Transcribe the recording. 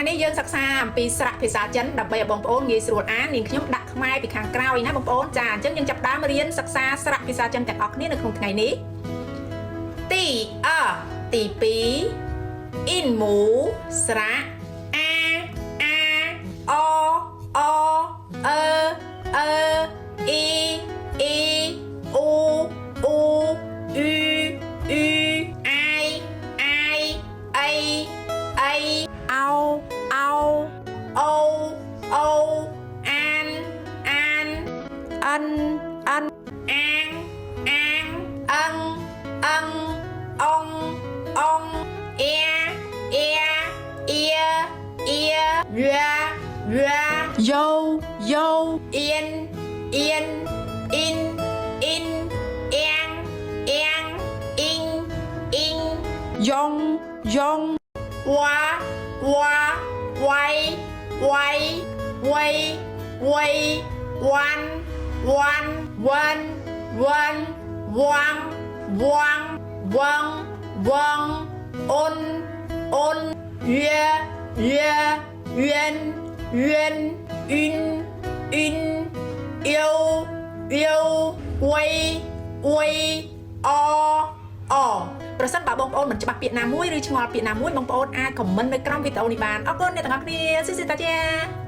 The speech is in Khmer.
ថ្ងៃនេះយើងសិក្សាអំពីស្រៈភាសាចិនដើម្បីឲ្យបងប្អូនងាយស្រួលអាននាងខ្ញុំដាក់ខ្មែរពីខាងក្រោយណាបងប្អូនចាអញ្ចឹងយើងចាប់ផ្ដើមរៀនសិក្សាស្រៈភាសាចិនទាំងអស់គ្នានៅក្នុងថ្ងៃនេះទីទី2 in មូស្រៈអាអអអអអ៊ីអ៊ីអូអូអ៊ឺអ៊ឺអាយអៃអីអោអូអានអិនអាងអឹងអងអៀយោអៀនអ៊ីនអ៊ាំងអ៊ីងយ៉ងវ៉ាវ៉ៃវ៉ាន់វិនវាន់វាងវងអូនយាយឿនអ៊ុនយោវៃអប្រសិនបើបងប្អូនមិនច្បាស់ពាក្យណាមួយឬឆ្ងល់ពាក្យណាមួយបងប្អូនអាចខមមិននៅក្រោមវីដេអូនេះបានអរគុណអ្នកទាំងអស់គ្នាស៊ីតាជា